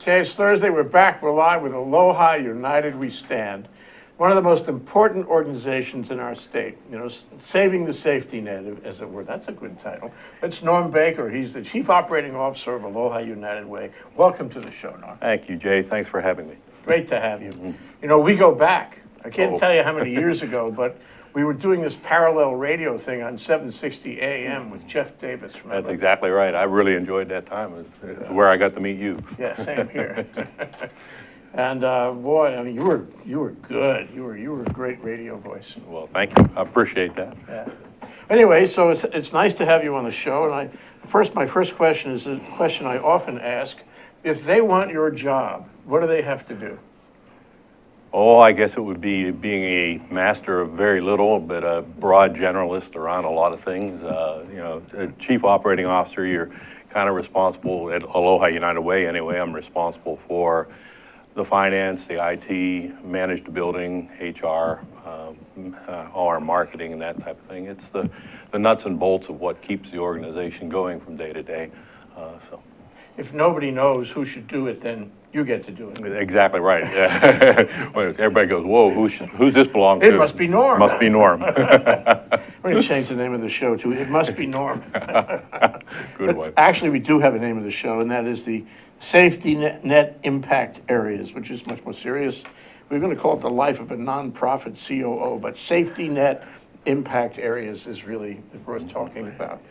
Okay, it's Thursday. We're back. We're live with Aloha United We Stand, one of the most important organizations in our state. You know, saving the safety net, as it were. That's a good title. It's Norm Baker. He's the Chief Operating Officer of Aloha United Way. Welcome to the show, Norm. Thank you, Jay. Thanks for having me. Great to have you. You know, we go back. I can't tell you how many years ago, but we were doing this parallel radio thing on 760 AM with Jeff Davis. Remember? That's exactly right. I really enjoyed that time. It's where I got to meet you. Yeah, same here. And boy, I mean, you were good. You were a great radio voice. Well, thank you. I appreciate that. Yeah. Anyway, so it's nice to have you on the show. And my first question is a question I often ask: if they want your job, what do they have to do? Oh, I guess it would be being a master of very little, but a broad generalist around a lot of things. You know, a chief operating officer, you're kind of responsible at Aloha United Way anyway. I'm responsible for the finance, the IT, managed building, HR, all our marketing and that type of thing. It's the nuts and bolts of what keeps the organization going from day to day. If nobody knows who should do it, then you get to do it. Exactly right. Yeah. Well, everybody goes, whoa, who's this belong to? It must be Norm. Must be Norm. We're going to change the name of the show to It Must Be Norm. Good one. Actually, we do have a name of the show, and that is the Safety Net Impact Areas, which is much more serious. We're going to call it the life of a nonprofit COO, but Safety Net Impact Areas is really worth talking about.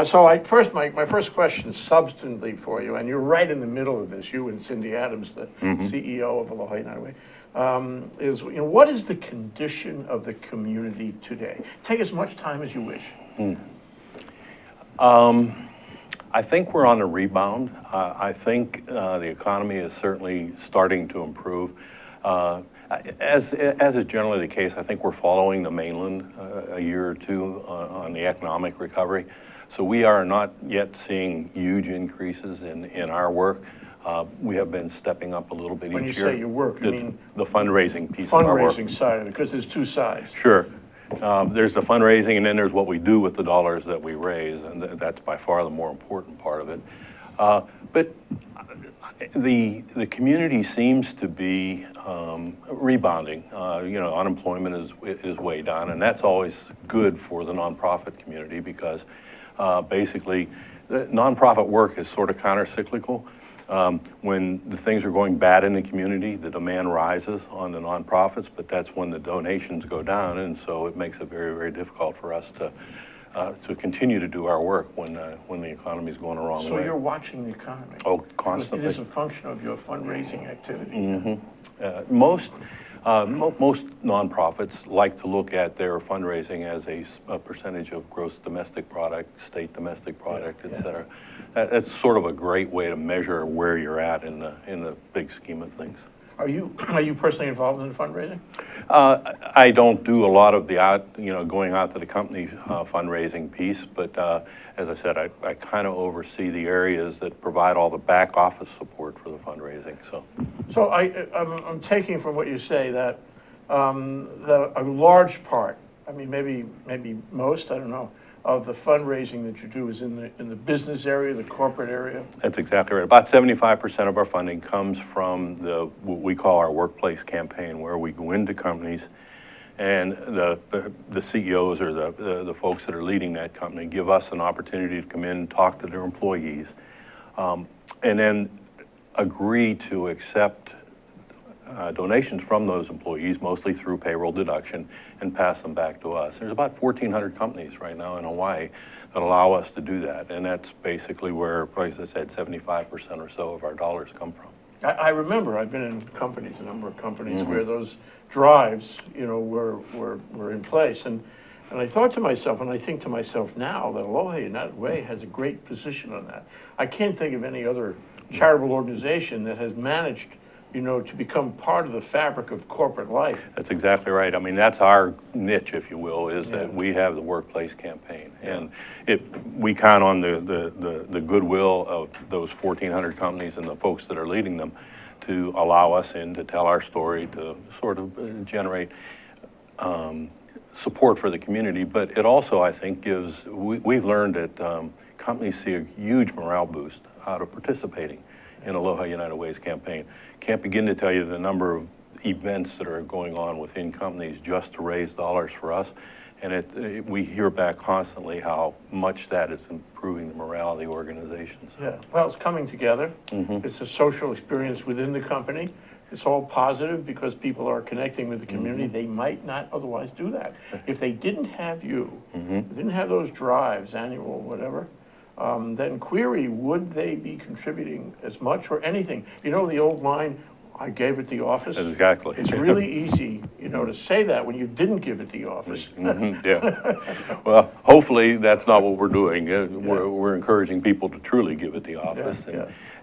So my first question substantively for you, and you're right in the middle of this, you and Cindy Adams, the CEO of Aloha United Way, is, you know, what is the condition of the community today? Take as much time as you wish. I think we're on a rebound. I think the economy is certainly starting to improve. As is generally the case, I think we're following the mainland a year or two on the economic recovery. So we are not yet seeing huge increases in our work. We have been stepping up a little bit each year. When you say your work, you mean the fundraising piece of our work. Fundraising side of it, because there's two sides. Sure. There's the fundraising, and then there's what we do with the dollars that we raise, and that's by far the more important part of it. But the community seems to be rebounding. You know, unemployment is way down, and that's always good for the nonprofit community because basically the nonprofit work is sort of counter-cyclical. When the things are going bad in the community, the demand rises on the nonprofits, but that's when the donations go down, and so it makes it very, very difficult for us to continue to do our work when the economy is going the wrong way. So you're watching the economy. Oh, constantly. It is a function of your fundraising activity. Most nonprofits like to look at their fundraising as a percentage of gross domestic product, state domestic product, et cetera. That's sort of a great way to measure where you're at in the big scheme of things. Are you personally involved in the fundraising? I don't do a lot of the going out to the company fundraising piece, but as I said, I kind of oversee the areas that provide all the back office support for the fundraising. So I'm taking from what you say that that a large part, I mean maybe most, I don't know, of the fundraising that you do is in the business area, the corporate area? That's exactly right. About 75% of our funding comes from what we call our workplace campaign, where we go into companies and the CEOs or the folks that are leading that company give us an opportunity to come in and talk to their employees, and then agree to accept donations from those employees, mostly through payroll deduction, and pass them back to us. There's about 1,400 companies right now in Hawaii that allow us to do that, and that's basically where, as I said, 75% or so of our dollars come from. I remember I've been in companies, a number of companies, where those drives, you know, were in place, and I thought to myself, and I think to myself now, that Aloha United Way has a great position on that. I can't think of any other charitable organization that has managed, you know, to become part of the fabric of corporate life. That's exactly right. I mean, that's our niche, if you will, is that we have the workplace campaign. And we count on the goodwill of those 1,400 companies and the folks that are leading them to allow us in to tell our story, to sort of generate support for the community. But it also, I think, we've learned that companies see a huge morale boost out of participating in Aloha United Way's campaign. Can't begin to tell you the number of events that are going on within companies just to raise dollars for us. And we hear back constantly how much that is improving the morale of the organizations. Yeah, well, it's coming together. It's a social experience within the company. It's all positive because people are connecting with the community. They might not otherwise do that. If they didn't have you, didn't have those drives, annual, whatever, then query, would they be contributing as much or anything? You know the old line, I gave it the office? Exactly. It's really easy, to say that when you didn't give it the office. Yeah. Well, hopefully that's not what we're doing. We're encouraging people to truly give it the office.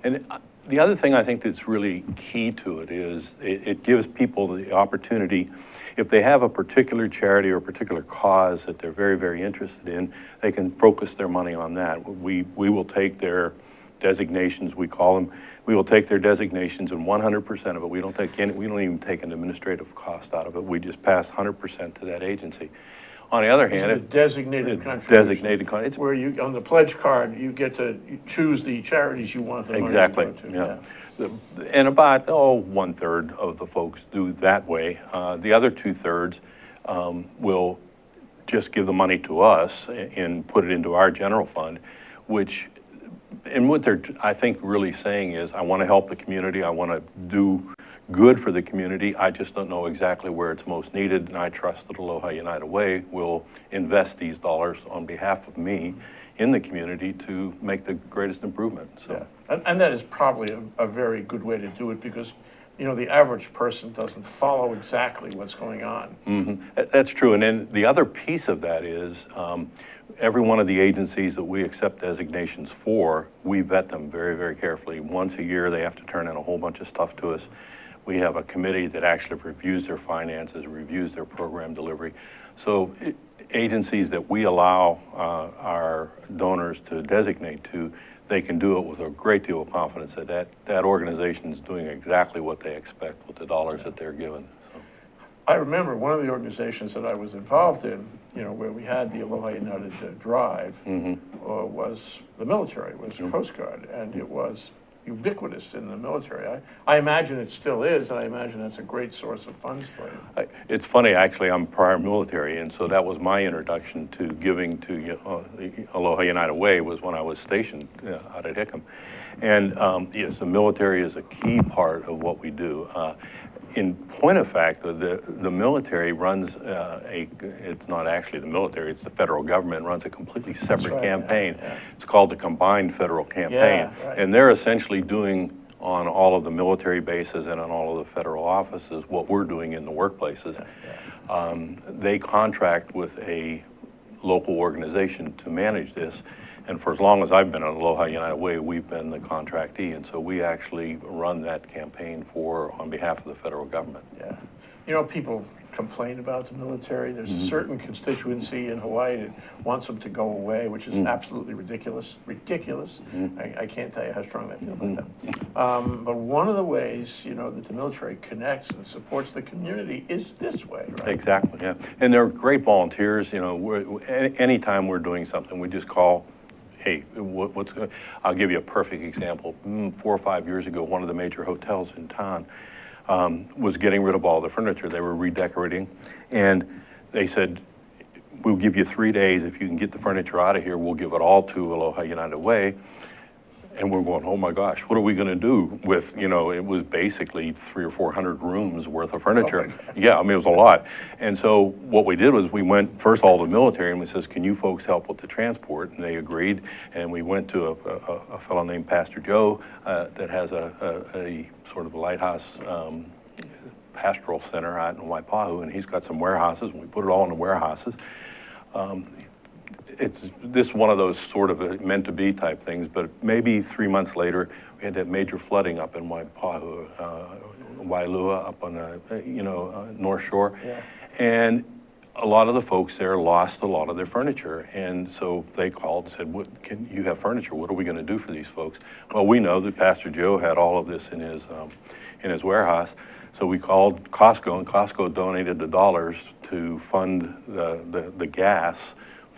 And the other thing I think that's really key to it is it gives people the opportunity, if they have a particular charity or a particular cause that they're very, very interested in, they can focus their money on that. We will take their designations, we call them. We will take their designations and 100% of it. We don't even take an administrative cost out of it. We just pass 100% to that agency. On the other hand, a designated contribution. Designated contribution. It's where you, on the pledge card, you get to choose the charities you want the money Exactly. to go to. Yeah. And about 1/3 of the folks do that way. The other 2/3 will just give the money to us and put it into our general fund, which, and what they're, I think, really saying is, I want to help the community. I want to do good for the community. I just don't know exactly where it's most needed, and I trust that Aloha United Way will invest these dollars on behalf of me in the community to make the greatest improvement. So. Yeah. And that is probably a very good way to do it because, the average person doesn't follow exactly what's going on. That's true. And then the other piece of that is every one of the agencies that we accept designations for, we vet them very, very carefully. Once a year, they have to turn in a whole bunch of stuff to us. We have a committee that actually reviews their finances, reviews their program delivery. So agencies that we allow our donors to designate to, they can do it with a great deal of confidence that organization is doing exactly what they expect with the dollars that they're given. So. I remember one of the organizations that I was involved in, where we had the Aloha United Drive, was the military, was Coast Guard, and it was ubiquitous in the military. I imagine it still is, and I imagine that's a great source of funds for you. It's funny, actually, I'm prior military, and so that was my introduction to giving to Aloha United Way was when I was stationed out at Hickam. And yes, the military is a key part of what we do. In point of fact, the military runs it's not actually the military, it's the federal government runs a completely separate campaign. Yeah. It's called the Combined Federal Campaign. Yeah, right. And they're essentially doing on all of the military bases and on all of the federal offices what we're doing in the workplaces. They contract with a local organization to manage this. And for as long as I've been at Aloha United Way, we've been the contractee, and so we actually run that campaign on behalf of the federal government. Yeah. People complain about the military. There's a certain constituency in Hawaii that wants them to go away, which is absolutely ridiculous. Ridiculous. I can't tell you how strong I feel about that. But one of the ways, that the military connects and supports the community is this way, right? Exactly, yeah. And they're great volunteers. Anytime we're doing something, we just call, hey, I'll give you a perfect example. 4 or 5 years ago, one of the major hotels in town was getting rid of all the furniture. They were redecorating, and they said, we'll give you 3 days. If you can get the furniture out of here, we'll give it all to Aloha United Way. And we're going, oh my gosh, what are we going to do with, it was basically 300 or 400 rooms worth of furniture. Yeah, I mean, it was a lot. And so what we did was we went, first of all, to the military, and we says, can you folks help with the transport? And they agreed. And we went to a fellow named Pastor Joe that has a sort of a lighthouse pastoral center out in Waipahu, and he's got some warehouses, and we put it all in the warehouses. This is one of those sort of meant to be type things, but maybe 3 months later, we had that major flooding up in Waipahu, Wailua, up on the North Shore. Yeah. And a lot of the folks there lost a lot of their furniture. And so they called and said, can you have furniture? What are we going to do for these folks? Well, we know that Pastor Joe had all of this in his warehouse. So we called Costco, and Costco donated the dollars to fund the gas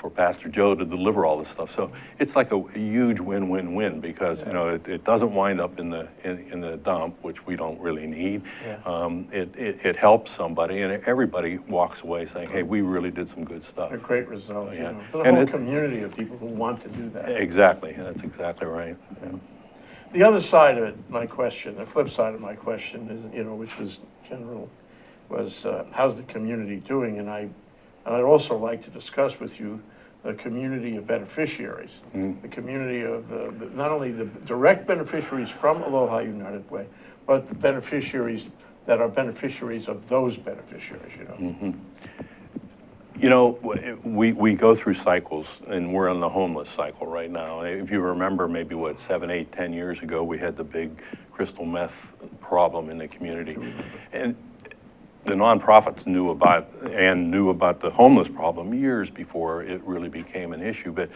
for Pastor Joe to deliver all this stuff. So it's like a huge win-win-win because you know it doesn't wind up in the dump, which we don't really need. It helps somebody, and everybody walks away saying, "Hey, we really did some good stuff." A great result. Yeah. You know, for the And whole community of people who want to do that. Exactly. That's exactly right. Yeah. The other side of it, my question, the flip side of my question is, you know, which was general, was how's the community doing? And I'd also like to discuss with you the community of beneficiaries, the community of not only the direct beneficiaries from Aloha United Way, but the beneficiaries that are beneficiaries of those beneficiaries, you know. You know, we go through cycles, and we're on the homeless cycle right now. If you remember, maybe 7, 8, 10 years ago, we had the big crystal meth problem in the community. And the nonprofits knew about the homeless problem years before it really became an issue. But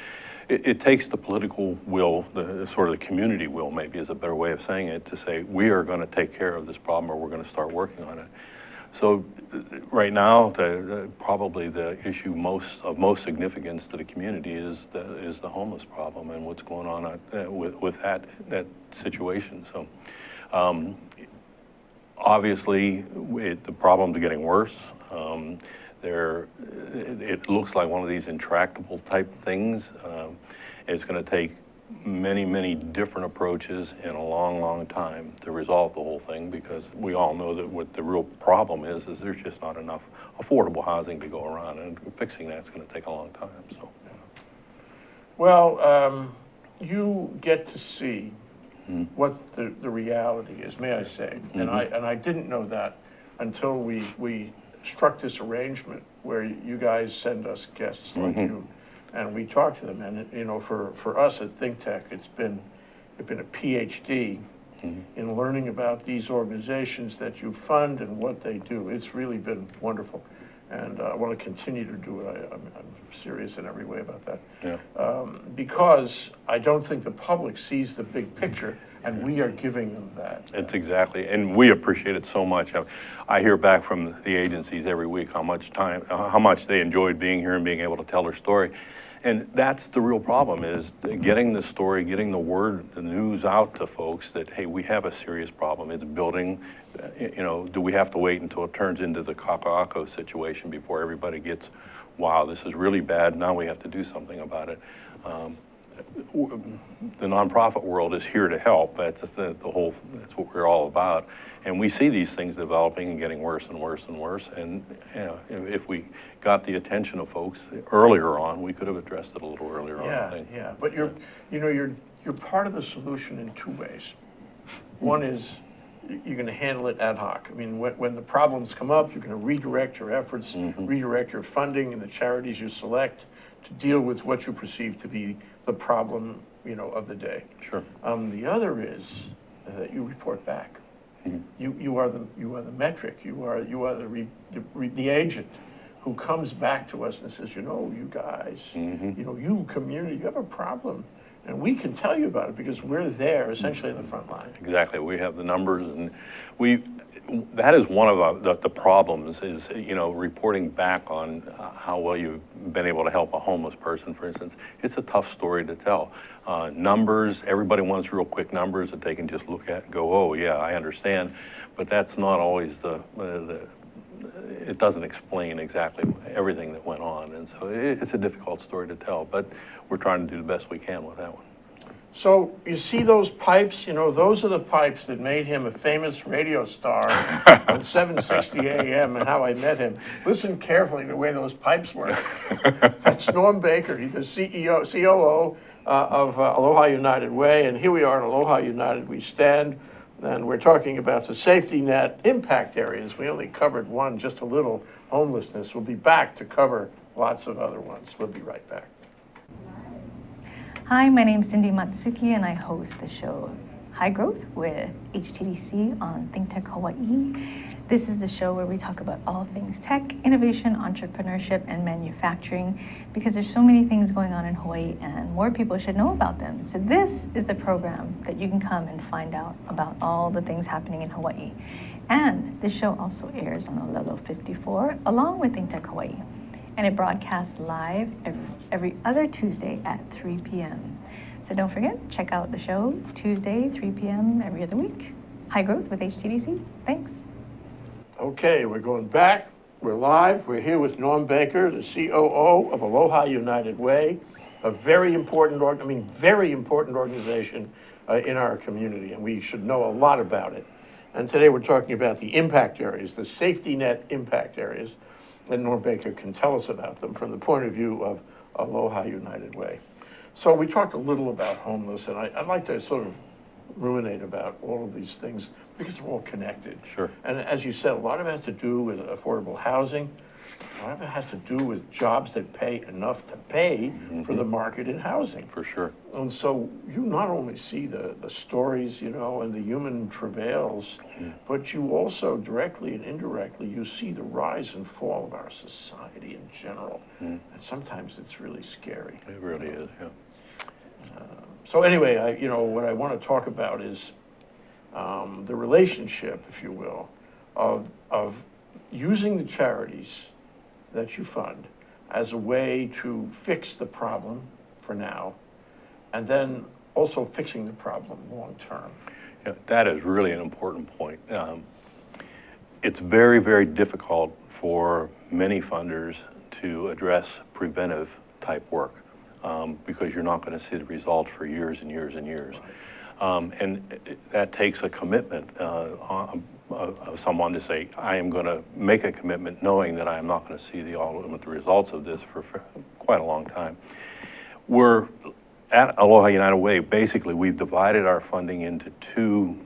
it takes the political will, the sort of the community will, maybe is a better way of saying it, to say, we are going to take care of this problem, or we're going to start working on it. So right now, probably the issue of most significance to the community is the homeless problem and what's going on with that situation. So obviously, the problems are getting worse. It looks like one of these intractable type things. It's going to take many, many different approaches in a long, long time to resolve the whole thing, because we all know that what the real problem is there's just not enough affordable housing to go around, and fixing that's going to take a long time. So, Well, you get to see what the reality is, may I say, and I didn't know that until we struck this arrangement where you guys send us guests like you. And we talk to them, and you know, for us at ThinkTech, it's been a PhD in learning about these organizations that you fund and what they do. It's really been wonderful, and I want to continue to do it. I'm serious in every way about that. yeah. Because I don't think the public sees the big picture, and we are giving them that. It's exactly, and we appreciate it so much. I hear back from the agencies every week how much they enjoyed being here and being able to tell their story. And that's the real problem, is getting the story, getting the word, the news out to folks that, hey, we have a serious problem. It's building. You know, do we have to wait until it turns into the Kaka'ako situation before everybody gets, wow, this is really bad, now we have to do something about it? The nonprofit world is here to help. That's what we're all about. And we see these things developing and getting worse and worse and worse. And you know, if we got the attention of folks earlier on, we could have addressed it a little earlier on, I think. Yeah. But you're part of the solution in two ways. One is you're going to handle it ad hoc. I mean, when the problems come up, you're going to redirect your efforts, redirect your funding and the charities you select to deal with what you perceive to be the problem, you know, of the day. Sure. The other is that you report back. You are the metric. You are the agent who comes back to us and says, you know, you guys, you know, you community, you have a problem, and we can tell you about it because we're there, essentially in the front line. Exactly. We have the numbers, and that is one of the problems, is, you know, reporting back on how well you've been able to help a homeless person, for instance. It's a tough story to tell. Numbers, everybody wants real quick numbers that they can just look at and go, oh yeah, I understand, but that's not always it doesn't explain exactly everything that went on, and so it's a difficult story to tell, but we're trying to do the best we can with that one. So you see those pipes, you know, those are the pipes that made him a famous radio star on 760 AM and How I Met Him. Listen carefully to the way those pipes work. That's Norm Baker, he's the COO of Aloha United Way, and here we are in Aloha United We Stand, and we're talking about the safety net impact areas. We only covered one, just a little, homelessness. We'll be back to cover lots of other ones. We'll be right back. Hi, my name is Cindy Matsuki, and I host the show High Growth with HTDC on ThinkTech Hawaii. This is the show where we talk about all things tech, innovation, entrepreneurship, and manufacturing, because there's so many things going on in Hawaii and more people should know about them. So this is the program that you can come and find out about all the things happening in Hawaii. And this show also airs on Olelo 54 along with ThinkTech Hawaii. and it broadcasts live every other Tuesday at 3 p.m. So don't forget, check out the show Tuesday, 3 p.m. every other week. High Growth with HTDC. Thanks. Okay, we're going back. We're live. We're here with Norm Baker, the COO of Aloha United Way, a very important organization in our community, and we should know a lot about it. And today we're talking about the impact areas, the safety net impact areas, and Norm Baker can tell us about them from the point of view of Aloha United Way. So we talked a little about homeless, and I'd like to sort of ruminate about all of these things because they're all connected. Sure. And as you said, a lot of it has to do with affordable housing. A lot of it has to do with jobs that pay enough to pay for the market in housing. For sure. And so you not only see the stories, you know, and the human travails, but you also directly and indirectly, you see the rise and fall of our society in general. And sometimes it's really scary. It really is, yeah. So anyway, what I want to talk about is the relationship, if you will, of using the charities that you fund as a way to fix the problem for now, and then also fixing the problem long term. Yeah, that is really an important point. It's very, very difficult for many funders to address preventive type work because you're not going to see the results for years and years and years. And that takes a commitment of someone to say, I am going to make a commitment knowing that I am not going to see the ultimate results of this for quite a long time. We're at Aloha United Way, basically we've divided our funding into two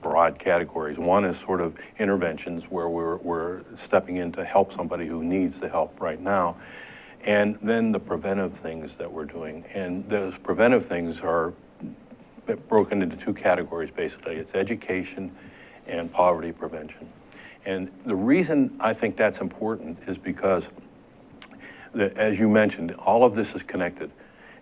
broad categories. One is sort of interventions where we're stepping in to help somebody who needs the help right now. And then the preventive things that we're doing. And those preventive things are broken into two categories, basically. It's education and poverty prevention. And the reason I think that's important is because, as you mentioned, all of this is connected.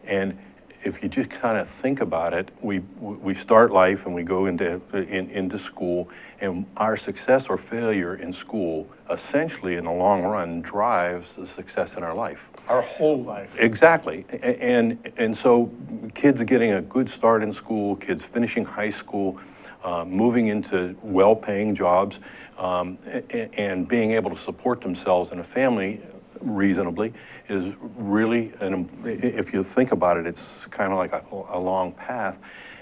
And if you just kind of think about it, we start life and we go into school, and our success or failure in school essentially in the long run drives the success in our life. Our whole life. Exactly. And so kids getting a good start in school, kids finishing high school, moving into well-paying jobs, and being able to support themselves and a family reasonably is really, if you think about it, it's kind of like a long path.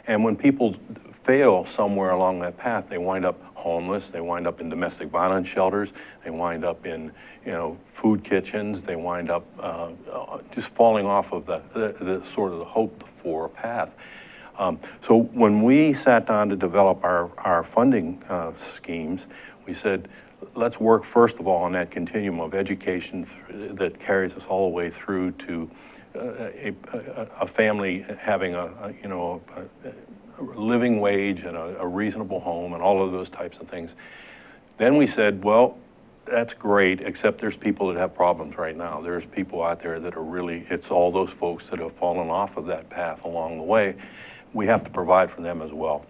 And when people fail somewhere along that path, they wind up homeless, they wind up in domestic violence shelters, they wind up in, food kitchens, they wind up just falling off of the sort of the hope for path. So when we sat down to develop our funding schemes, we said, let's work first of all on that continuum of education that carries us all the way through to a family having a living wage and a reasonable home and all of those types of things. Then we said, well, that's great, except there's people that have problems right now. There's people out there that are really, it's all those folks that have fallen off of that path along the way. We have to provide for them as well.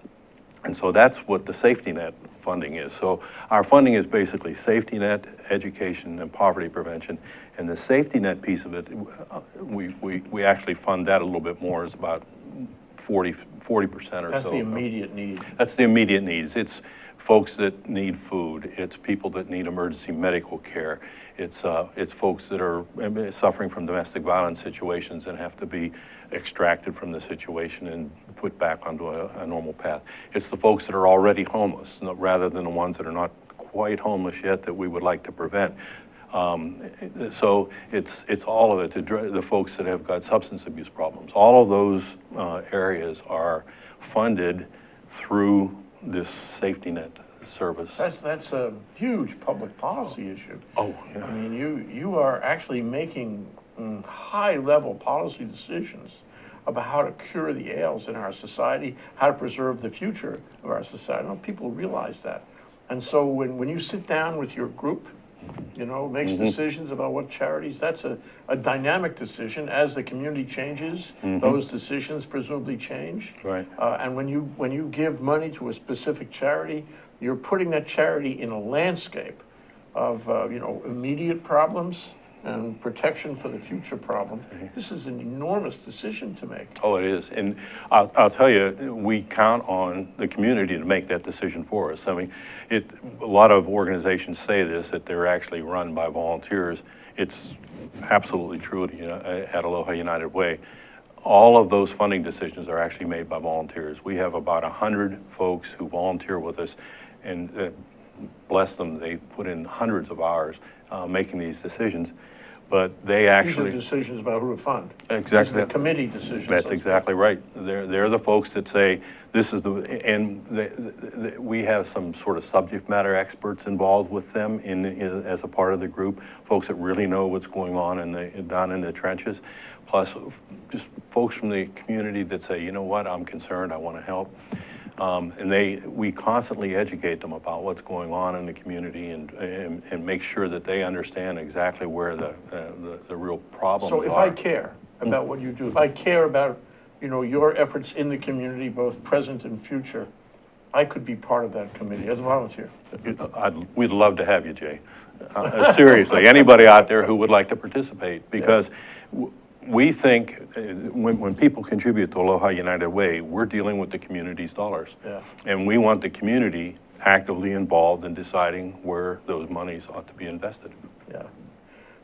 And so that's what the safety net funding is. So our funding is basically safety net, education, and poverty prevention. And the safety net piece of it, we actually fund that a little bit more, is about 40% or so. That's the immediate need. That's the immediate needs. It's folks that need food. It's people that need emergency medical care. It's folks that are suffering from domestic violence situations and have to be extracted from the situation and put back onto a normal path. It's the folks that are already homeless, rather than the ones that are not quite homeless yet that we would like to prevent. So it's all of it, the folks that have got substance abuse problems. All of those areas are funded through this safety net service. That's a huge public policy issue. Oh, yeah. I mean, you are actually making high-level policy decisions about how to cure the ails in our society, how to preserve the future of our society. I don't know if people realize that. And so when you sit down with your group, makes decisions about what charities, that's a dynamic decision. As the community changes, those decisions presumably change. Right. And when you give money to a specific charity, you're putting that charity in a landscape of immediate problems and protection for the future problem. This is an enormous decision to make. Oh, it is. And I'll tell you, we count on the community to make that decision for us. I mean, a lot of organizations say this, that they're actually run by volunteers. It's absolutely true at Aloha United Way. All of those funding decisions are actually made by volunteers. We have about 100 folks who volunteer with us, and bless them, they put in hundreds of hours making these decisions. But they actually... These are decisions about who to fund. Exactly. These are the committee decisions. That's exactly right. They're the folks that say, this is and we have some sort of subject matter experts involved with them as a part of the group, folks that really know what's going on down in the trenches, plus just folks from the community that say, you know what, I'm concerned, I want to help. And we constantly educate them about what's going on in the community and make sure that they understand exactly where the real problems are. So if I care about what you do, if I care about, your efforts in the community, both present and future, I could be part of that committee as a volunteer. We'd love to have you, Jay. Seriously, anybody out there who would like to participate, because we think when people contribute to Aloha United Way, we're dealing with the community's dollars. Yeah. And we want the community actively involved in deciding where those monies ought to be invested. Yeah.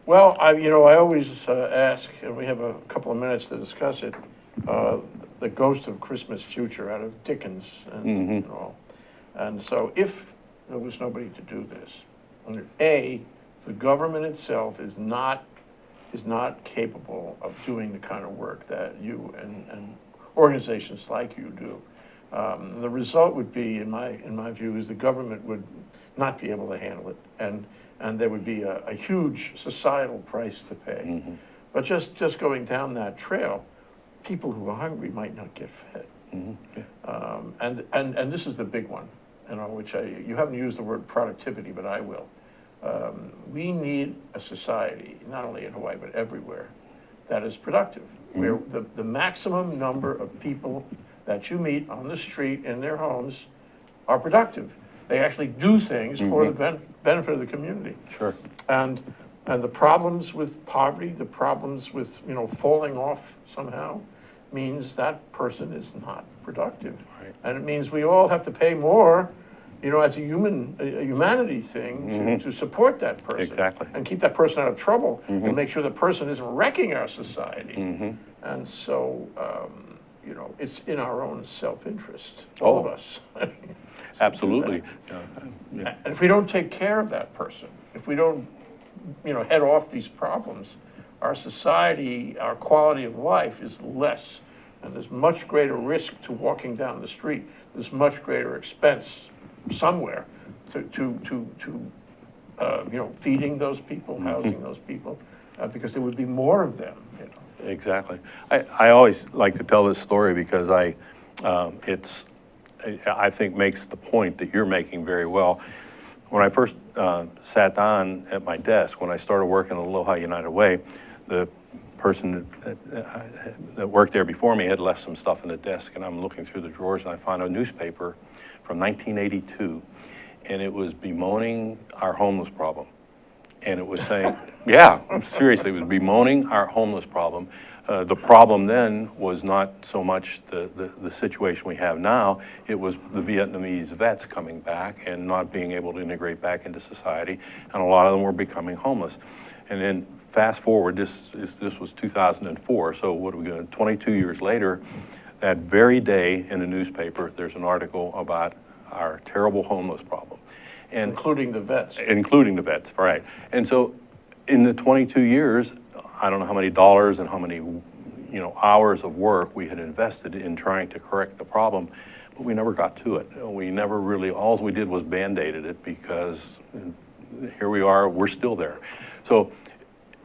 Well, I always ask, and we have a couple of minutes to discuss it, the Ghost of Christmas Future out of Dickens and all. And so if there was nobody to do this, A, the government itself is not capable of doing the kind of work that you and organizations like you do. The result would be, in my view, is the government would not be able to handle it, and there would be a huge societal price to pay. But just going down that trail, people who are hungry might not get fed. And this is the big one, which you haven't used the word productivity, but I will. We need a society, not only in Hawaii, but everywhere, that is productive, where the maximum number of people that you meet on the street in their homes are productive. They actually do things for the benefit of the community. Sure. And the problems with poverty, the problems with, falling off somehow, means that person is not productive. Right. And it means we all have to pay more, as a humanity thing to support that person. Exactly. And keep that person out of trouble and make sure the person isn't wrecking our society. And so, it's in our own self-interest, all of us. Absolutely. And if we don't take care of that person, if we don't, head off these problems, our society, our quality of life is less. And there's much greater risk to walking down the street. There's much greater expense somewhere to feeding those people, housing those people, because there would be more of them. Exactly. I always like to tell this story because I think makes the point that you're making very well. When I first sat down at my desk, when I started working at Aloha United Way, the person that worked there before me had left some stuff in the desk, and I'm looking through the drawers and I found a newspaper from 1982, and it was bemoaning our homeless problem. And it was saying, seriously, it was bemoaning our homeless problem. The problem then was not so much the situation we have now, it was the Vietnamese vets coming back and not being able to integrate back into society, and a lot of them were becoming homeless. And then fast forward, this was 2004, so what are we doing? 22 years later, that very day in the newspaper, there's an article about our terrible homeless problem. And including the vets. Including the vets, right. And so in the 22 years, I don't know how many dollars and how many hours of work we had invested in trying to correct the problem, but we never got to it. We never really, all we did was band-aided it, because here we are, we're still there. So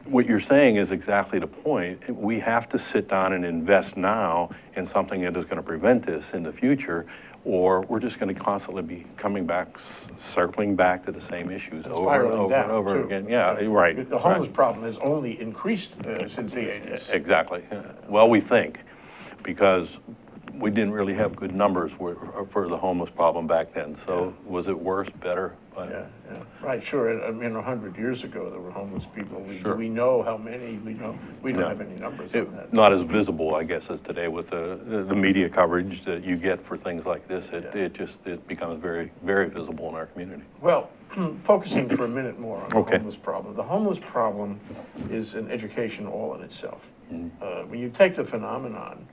what you're saying is exactly the point. We have to sit down and invest now in something that is going to prevent this in the future, or we're just going to constantly be coming back, circling back to the same issues over and over again. Yeah, right. The homeless problem has only increased since the 80s. Exactly. Well, we think, because we didn't really have good numbers for the homeless problem back then. So was it worse, better? But Yeah, right, sure. I mean, 100 years ago, there were homeless people. Sure. We know how many, we don't No. have any numbers on that. Not as visible, I guess, as today with the media coverage that you get for things like this. It becomes very, very visible in our community. Well, focusing for a minute more on the Okay. homeless problem. The homeless problem is an education all in itself. Mm-hmm. When you take the phenomenon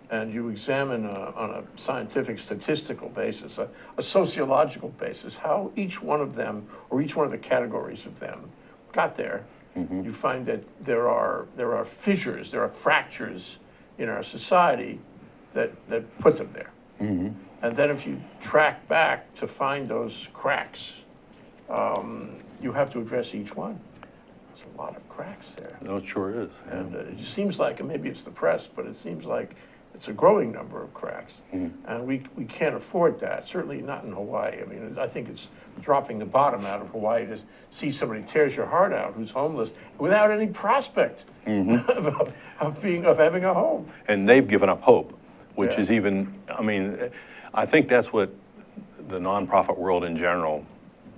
and you examine on a scientific statistical basis, a sociological basis, how each one of them, or each one of the categories of them, got there, Mm-hmm. you find that there are fissures, there are fractures in our society that put them there. Mm-hmm. And then if you track back to find those cracks, you have to address each one. There's a lot of cracks there. No, it sure is. Yeah. And it seems like, and maybe it's the press, but it seems like it's a growing number of cracks. And we can't afford that, certainly not in Hawaii. I mean, I think it's dropping the bottom out of Hawaii to see somebody tears your heart out who's homeless without any prospect of having a home. And they've given up hope, which Yeah. is even, I mean, I think that's what the nonprofit world in general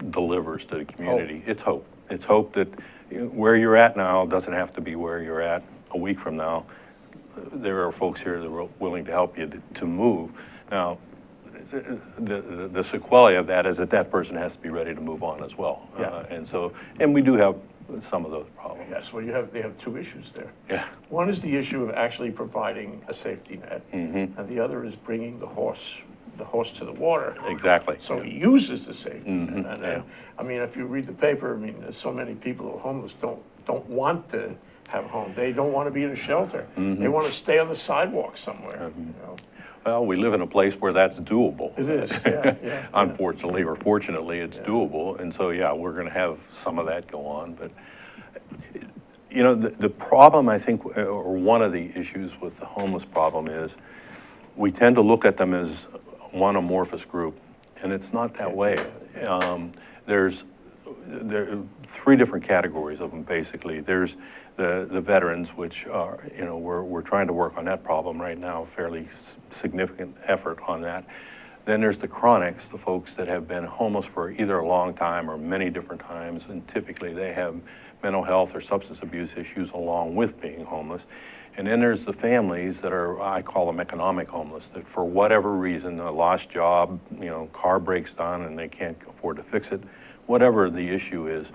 delivers to the community. It's hope. It's hope that where you're at now doesn't have to be where you're at a week from now. There are folks here that are willing to help you to move. Now, the sequelae of that is that person has to be ready to move on as well. Yeah. And we do have some of those problems. Yes, well, they have two issues there. Yeah. One is the issue of actually providing a safety net, and the other is bringing the horse to the water. Exactly. So he uses the safety net. And, yeah. I mean, if you read the paper, I mean, there's so many people who are homeless don't want to have a home. They don't want to be in a shelter. They want to stay on the sidewalk somewhere. You know? Well, we live in a place where that's doable. It is, yeah. Unfortunately or fortunately, it's doable. And so, yeah, we're going to have some of that go on. But, you know, the problem, I think, or one of the issues with the homeless problem is we tend to look at them as one amorphous group, and it's not that way. There are three different categories of them, basically. There's the veterans, which are, you know, we're trying to work on that problem right now, fairly significant effort on that. Then there's the chronics, the folks that have been homeless for either a long time or many different times, and typically they have mental health or substance abuse issues along with being homeless. And then there's the families that are, I call them economic homeless, that for whatever reason, a lost job, you know, car breaks down and they can't afford to fix it, whatever the issue is,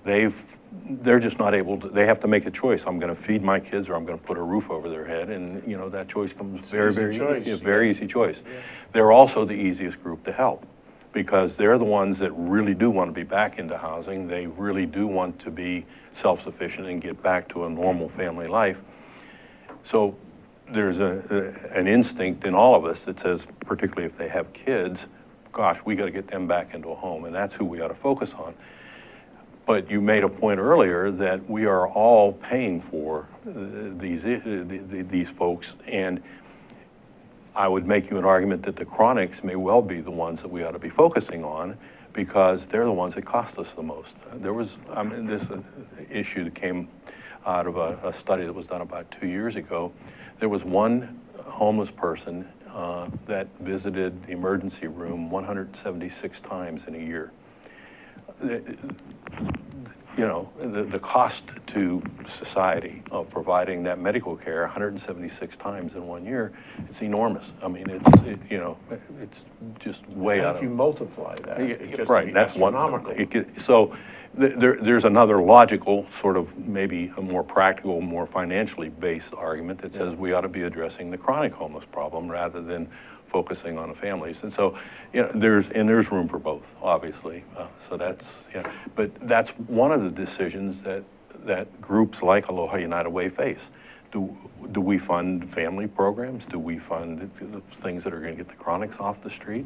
they're just not able to, they have to make a choice. I'm going to feed my kids or I'm going to put a roof over their head. And, you know, that choice comes very easy choice. Yeah. They're also the easiest group to help because they're the ones that really do want to be back into housing. They really do want to be self-sufficient and get back to a normal family life. So there's an instinct in all of us that says, particularly if they have kids, gosh, we got to get them back into a home, and that's who we ought to focus on. But you made a point earlier that we are all paying for these folks, and I would make you an argument that the chronics may well be the ones that we ought to be focusing on because they're the ones that cost us the most. There was, I mean, this issue that came out of a study that was done about 2 years ago. There was one homeless person that visited the emergency room 176 times in a year. You know, the cost to society of providing that medical care 176 times in 1 year, it's enormous. I mean, it's just way And out if you of... multiply that, it gets to Right, be that's one. astronomical. So there's another logical, sort of maybe a more practical, more financially based argument that says we ought to be addressing the chronic homeless problem rather than focusing on the families. And so, you know, there's room for both, obviously. So that's, you know, but that's one of the decisions that groups like Aloha United Way face. Do we fund family programs? Do we fund the things that are going to get the chronics off the street?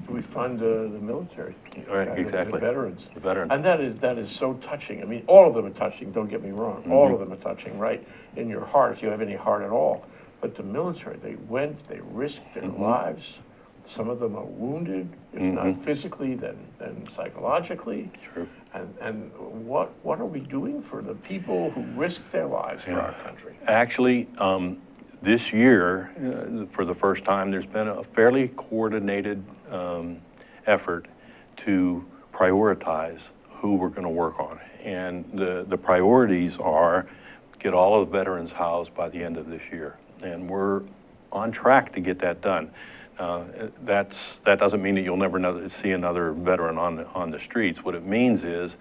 We fund the military. Right, exactly. The veterans. The veterans. And that is so touching. I mean, all of them are touching, don't get me wrong. All of them are touching, right in your heart, if you have any heart at all. But the military, they risked their lives. Some of them are wounded, if not physically, then psychologically. True. And what are we doing for the people who risk their lives for our country? Actually, this year, for the first time, there's been a fairly coordinated effort to prioritize who we're going to work on. And the priorities are get all of the veterans housed by the end of this year. And we're on track to get that done. That doesn't mean that you'll never see another veteran on the streets. What it means is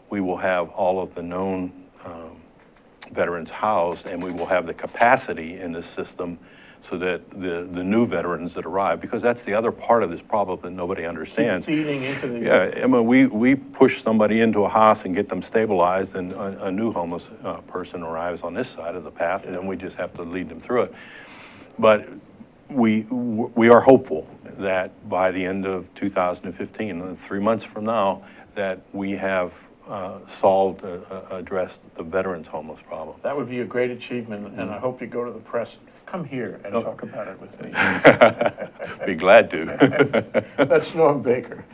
we will have all of the known veterans housed, and we will have the capacity in the system so that the new veterans that arrive, because that's the other part of this problem that nobody understands. Feeding into the. Yeah, I mean, we push somebody into a house and get them stabilized, and a new homeless person arrives on this side of the path, and then we just have to lead them through it. But we are hopeful that by the end of 2015, 3 months from now, that we have addressed the veterans homeless problem. That would be a great achievement, and I hope you go to the press. Come here and talk about it with me. Be glad to. That's Norm Baker.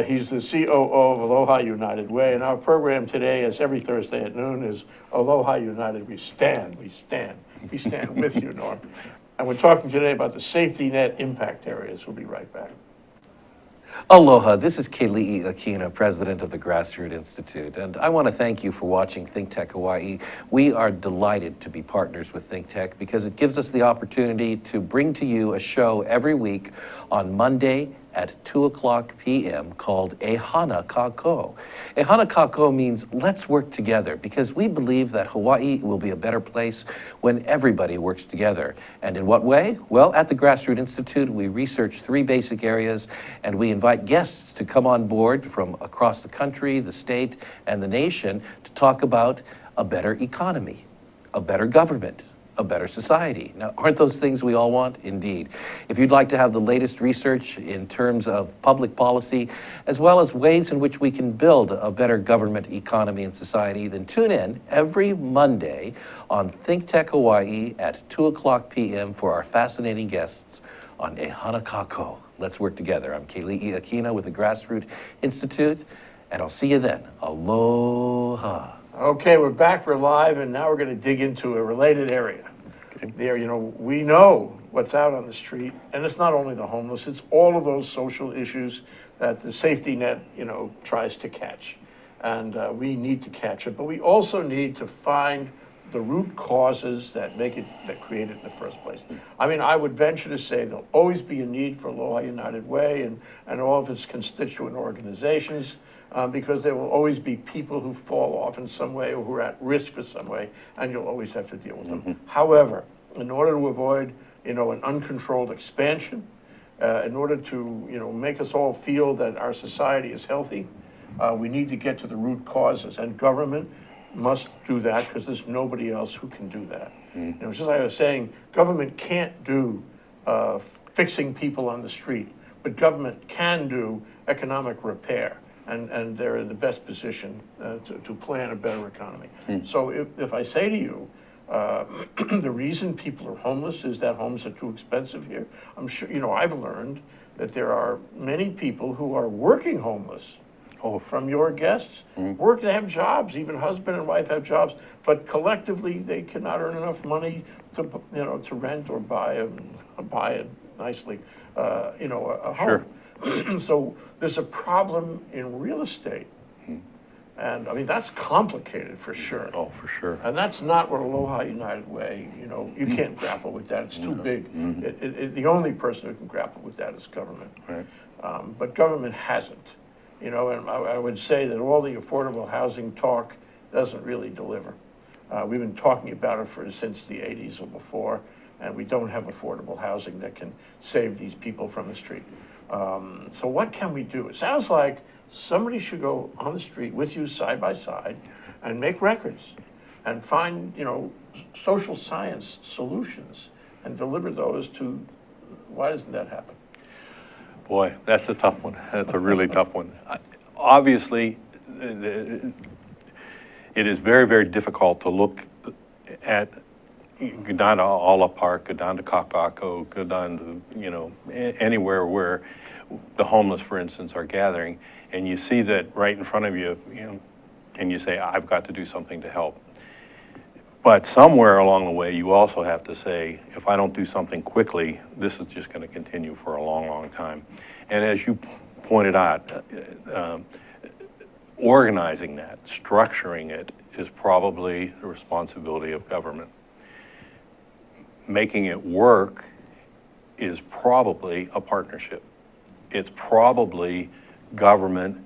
He's the COO of Aloha United Way, and our program today, as every Thursday at noon, is Aloha United. We stand with you, Norm. And we're talking today about the safety net impact areas. We'll be right back. Aloha, this is Keli'i Akina, president of the Grassroots Institute, and I want to thank you for watching Think Tech Hawaii. We are delighted to be partners with Think Tech because it gives us the opportunity to bring to you a show every week on Monday at 2:00 p.m. called Ehana Kako. Ehana Kako means let's work together, because we believe that Hawaii will be a better place when everybody works together. And in what way? Well, at the Grassroots Institute, we research 3 basic areas, and we invite guests to come on board from across the country, the state, and the nation to talk about a better economy, a better government, a better society. Now, aren't those things we all want? Indeed. If you'd like to have the latest research in terms of public policy, as well as ways in which we can build a better government, economy, and society, then tune in every Monday on Think Tech Hawaii at 2:00 p.m. for our fascinating guests on Ehana Kako. Let's work together. I'm Keli'i Akina with the Grassroots Institute, and I'll see you then. Aloha. Okay, we're back, we're live, and now we're going to dig into a related area. There, we know what's out on the street, and it's not only the homeless, it's all of those social issues that the safety net, tries to catch. And we need to catch it, but we also need to find the root causes that create it in the first place. I mean, I would venture to say there'll always be a need for Aloha United Way and all of its constituent organizations, because there will always be people who fall off in some way or who are at risk for some way, and you'll always have to deal with them. However, in order to avoid, an uncontrolled expansion, in order to, make us all feel that our society is healthy, we need to get to the root causes, and government must do that because there's nobody else who can do that. Just like I was saying, government can't do fixing people on the street, but government can do economic repair. And they're in the best position to plan a better economy. So if I say to you, the reason people are homeless is that homes are too expensive here, I'm sure, I've learned that there are many people who are working homeless. From your guests, they have jobs, even husband and wife have jobs, but collectively they cannot earn enough money to, to rent or buy it nicely, a home. Sure. So there's a problem in real estate. And I mean, that's complicated for sure. Oh, for sure. And that's not what Aloha United Way, you can't grapple with that. It's too big. The only person who can grapple with that is government. Right. But government hasn't. And I would say that all the affordable housing talk doesn't really deliver. We've been talking about it since the 80s or before, and we don't have affordable housing that can save these people from the street. So what can we do? It sounds like somebody should go on the street with you side by side and make records and find, social science solutions and deliver those to, why doesn't that happen? Boy, that's a tough one. That's a really tough one. Obviously, it is very, very difficult to look at, go down to Ala Park, go down to Kakako, go down to, anywhere where the homeless, for instance, are gathering, and you see that right in front of you, and you say, I've got to do something to help. But somewhere along the way, you also have to say, if I don't do something quickly, this is just going to continue for a long, long time. And as you pointed out, organizing that, structuring it, is probably the responsibility of government. Making it work is probably a partnership. It's probably government,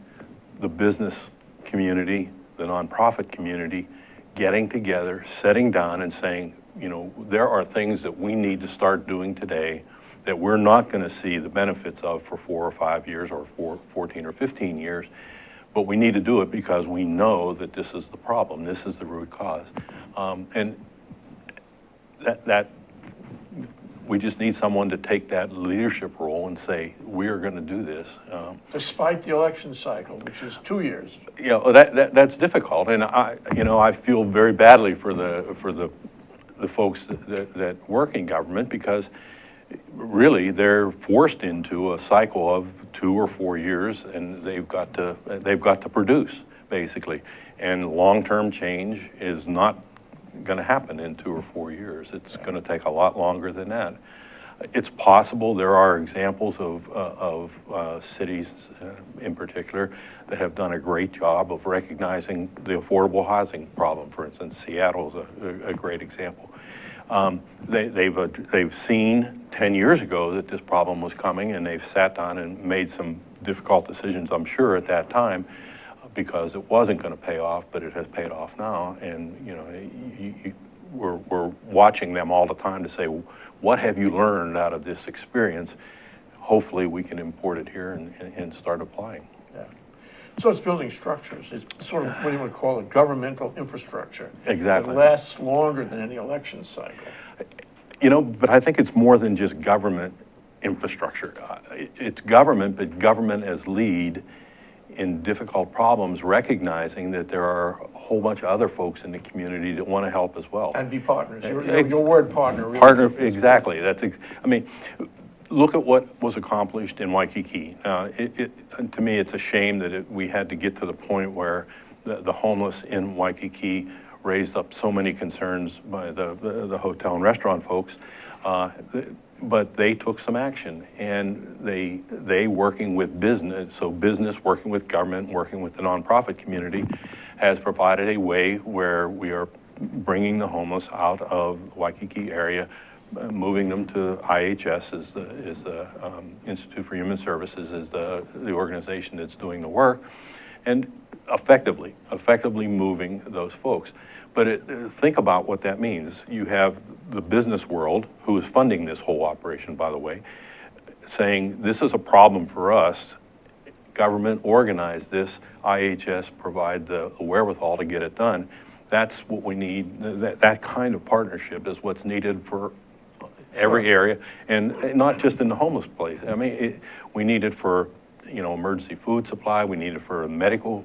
the business community, the nonprofit community, getting together, sitting down and saying, you know, there are things that we need to start doing today that we're not going to see the benefits of for 4 or 5 years or 14 or 15 years, but we need to do it because we know that this is the problem, this is the root cause. And that we just need someone to take that leadership role and say, we are going to do this. Despite the election cycle, which is 2 years. You know, that's difficult, and I feel very badly for the folks that work in government, because really they're forced into a cycle of 2 or 4 years, and they've got to produce, basically, and long-term change is not going to happen in 2 or 4 years. It's going to take a lot longer than that. It's possible. There are examples of cities in particular that have done a great job of recognizing the affordable housing problem. For instance, Seattle is a great example. They've seen 10 years ago that this problem was coming, and they've sat down and made some difficult decisions, I'm sure, at that time, because it wasn't going to pay off, but it has paid off now. And you know, we're watching them all the time to say, what have you learned out of this experience? Hopefully we can import it here and start applying. Yeah. So it's building structures. It's sort of, what do you want to call it, governmental infrastructure. Exactly. It lasts longer than any election cycle. You know, but I think it's more than just government infrastructure. It's government, but government as lead in difficult problems, recognizing that there are a whole bunch of other folks in the community that want to help as well. And be partners. Your word partner. Really Partner, exactly. I mean, look at what was accomplished in Waikiki. To me, it's a shame that we had to get to the point where the homeless in Waikiki raised up so many concerns by the hotel and restaurant folks. But they took some action, and they working with business, so business working with government, working with the nonprofit community, has provided a way where we are bringing the homeless out of the Waikiki area, moving them to IHS, is the Institute for Human Services, is the organization that's doing the work, and effectively moving those folks. But think about what that means. You have the business world, who is funding this whole operation, by the way, saying this is a problem for us. Government organize this. IHS provide the wherewithal to get it done. That's what we need. That kind of partnership is what's needed for every area, and not just in the homeless place. I mean, we need it for, you know, emergency food supply. We need it for medical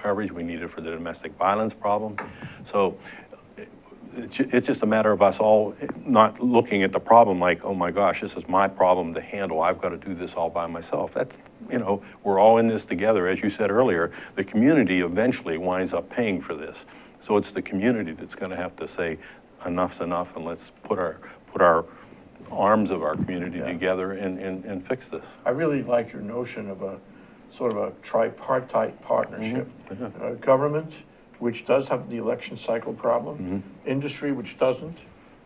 coverage. We need it for the domestic violence problem. So it's just a matter of us all not looking at the problem like, oh my gosh, this is my problem to handle. I've got to do this all by myself. That's, you know, we're all in this together. As you said earlier, the community eventually winds up paying for this. So it's the community that's going to have to say, enough's enough, and let's put our arms of our community together and fix this. I really like your notion of a sort of a tripartite partnership. Government, which does have the election cycle problem, industry, which doesn't,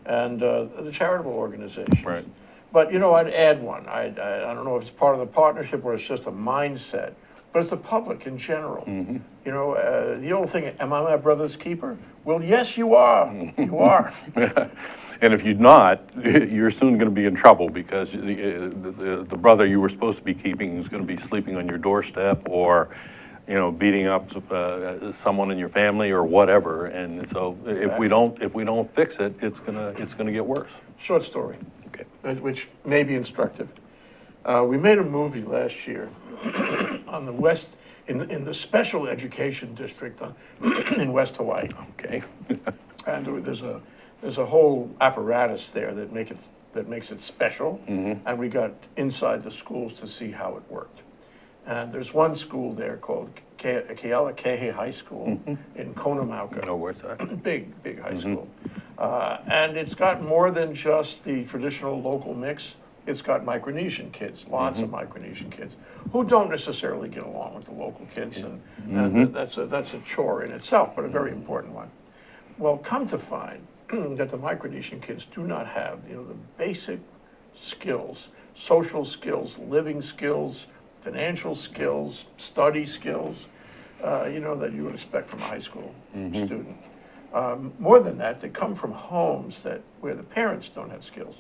and the charitable organizations. Right. But, you know, I'd add one. I don't know if it's part of the partnership or it's just a mindset, but it's the public in general. You know, the old thing, am I my brother's keeper? Well, yes, you are. You are. And if you're not, you're soon going to be in trouble, because the brother you were supposed to be keeping is going to be sleeping on your doorstep, or, you know, beating up someone in your family or whatever. And so if we don't fix it, it's gonna get worse. Short story, Okay. which may be instructive. We made a movie last year on the west, in the special education district in West Hawaii. Okay. And there's a whole apparatus there that makes it special, and we got inside the schools to see how it worked. And there's one school there called Kealakehe High School in Konamauka. No, where's that? Big high school. And it's got more than just the traditional local mix. it's got Micronesian kids, lots of Micronesian kids, who don't necessarily get along with the local kids, and that's a chore in itself, but a very important one. Well, come to find that the Micronesian kids do not have, the basic skills, social skills, living skills, financial skills, study skills, that you would expect from a high school student. More than that, they come from homes where the parents don't have skills.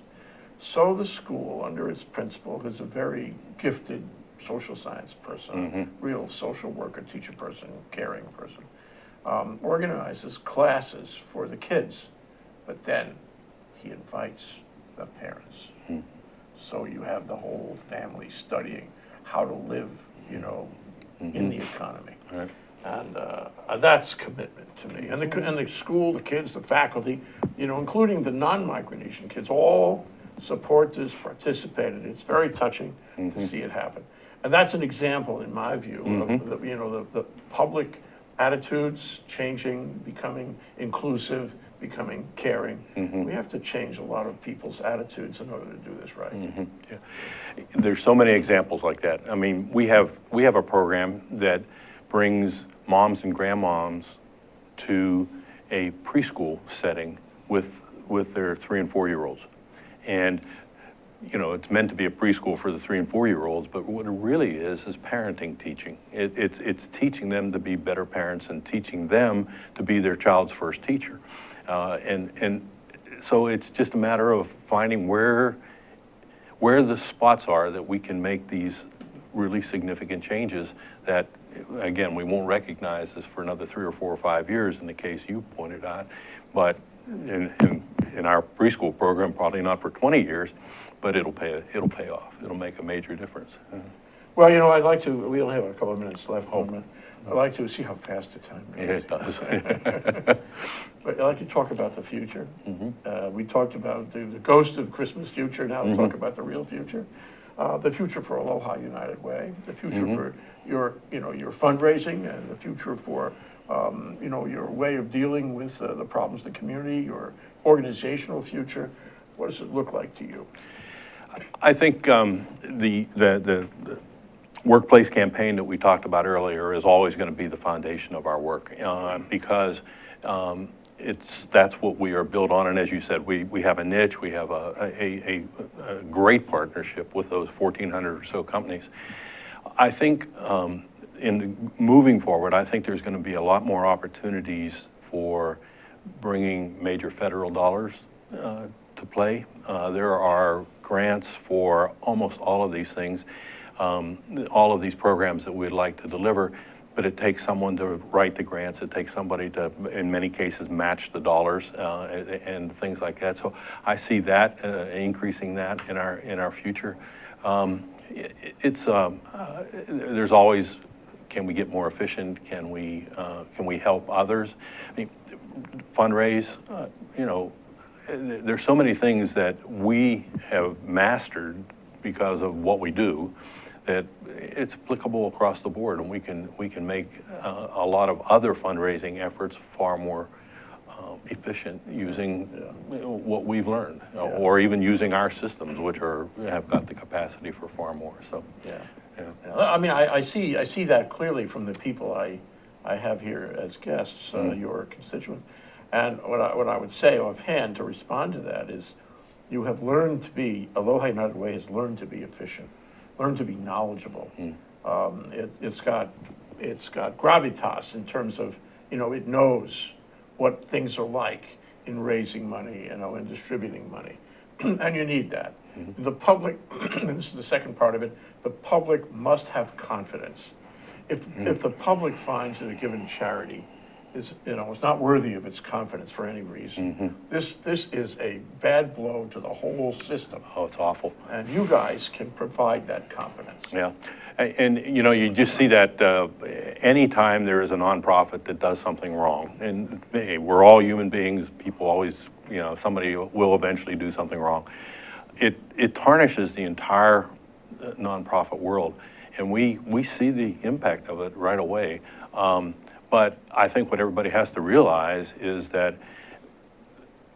So the school, under its principal, who's a very gifted social science person, real social worker, teacher person, caring person, organizes classes for the kids, but then he invites the parents. So you have the whole family studying how to live, in the economy. Right. And that's commitment to me. And the school, the kids, the faculty, including the non-Micronesian kids, all support this, participate in it. It's very touching to see it happen. And that's an example, in my view, of the public attitudes changing, becoming inclusive, becoming caring. We have to change a lot of people's attitudes in order to do this right. Yeah. There's so many examples like that. I mean, we have a program that brings moms and grandmoms to a preschool setting with their 3 and 4 year olds. And it's meant to be a preschool for the 3 and 4 year olds, but what it really is parenting teaching. It's teaching them to be better parents and teaching them to be their child's first teacher. And so it's just a matter of finding where the spots are that we can make these really significant changes that, again, we won't recognize this for another 3 or 4 or 5 years in the case you pointed out, but in our preschool program, probably not for 20 years, but it'll pay off. It'll make a major difference. Well, I'd like to, we only have a couple of minutes left. I'd like to see how fast the time goes. Yeah, it does. But I'd like to talk about the future. We talked about the ghost of Christmas future. Now we'll talk about the real future. The future for Aloha United Way, the future for your fundraising, and the future for your way of dealing with the problems of the community, your organizational future. What does it look like to you? I think the workplace campaign that we talked about earlier is always going to be the foundation of our work because that's what we are built on. And as you said, we have a niche, we have a great partnership with those 1,400 or so companies. I think in moving forward, I think there's going to be a lot more opportunities for bringing major federal dollars to play. There are grants for almost all of these things, all of these programs that we'd like to deliver, but it takes someone to write the grants. It takes somebody to, in many cases, match the dollars and things like that. So I see that increasing that in our future. There's always, can we get more efficient? Can we help others? I mean, fundraise, there's so many things that we have mastered because of what we do that it's applicable across the board, and we can make a lot of other fundraising efforts far more efficient using what we've learned, or even using our systems, which have got the capacity for far more. So I mean, I see that clearly from the people I have here as guests, your constituents. And what I would say offhand to respond to that is, you have learned to be, Aloha United Way has learned to be efficient, learned to be knowledgeable. It's got gravitas in terms of, it knows what things are like in raising money, and distributing money. And you need that. The public, and this is the second part of it, the public must have confidence. If the public finds that a given charity is not worthy of its confidence for any reason, this is a bad blow to the whole system. Oh, it's awful. And you guys can provide that confidence. Yeah, and you just see that anytime there is a nonprofit that does something wrong, and hey, we're all human beings. People always, somebody will eventually do something wrong. It tarnishes the entire nonprofit world, and we see the impact of it right away. But I think what everybody has to realize is that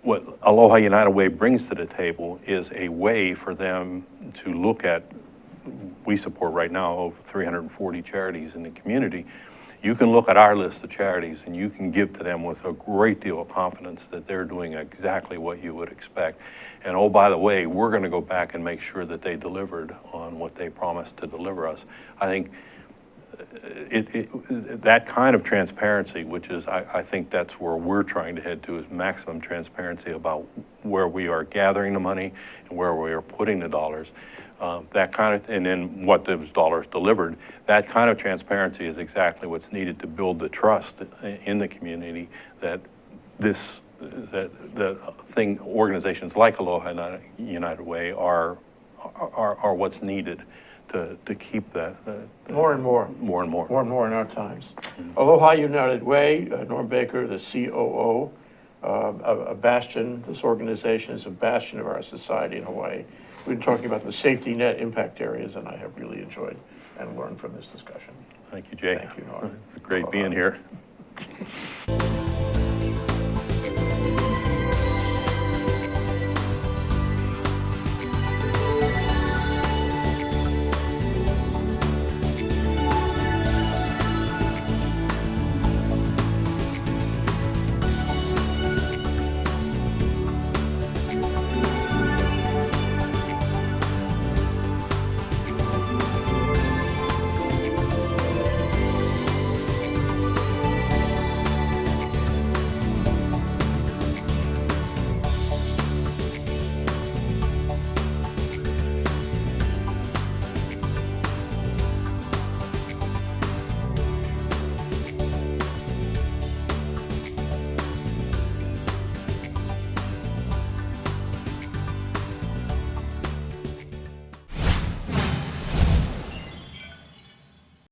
what Aloha United Way brings to the table is a way for them to look at, we support right now over 340 charities in the community. You can look at our list of charities and you can give to them with a great deal of confidence that they're doing exactly what you would expect. And oh, by the way, we're going to go back and make sure that they delivered on what they promised to deliver us. I think that kind of transparency, which is, I think that's where we're trying to head to, is maximum transparency about where we are gathering the money and where we are putting the dollars. That kind of, and then what those dollars delivered, that kind of transparency is exactly what's needed to build the trust in the community that organizations like Aloha United Way are what's needed to keep that. More and more. More and more. More and more in our times. Aloha United Way, Norm Baker, the COO, a bastion. This organization is a bastion of our society in Hawaii. We've been talking about the safety net impact areas, and I have really enjoyed and learned from this discussion. Thank you, Jay. Thank you, Norm. Great being here.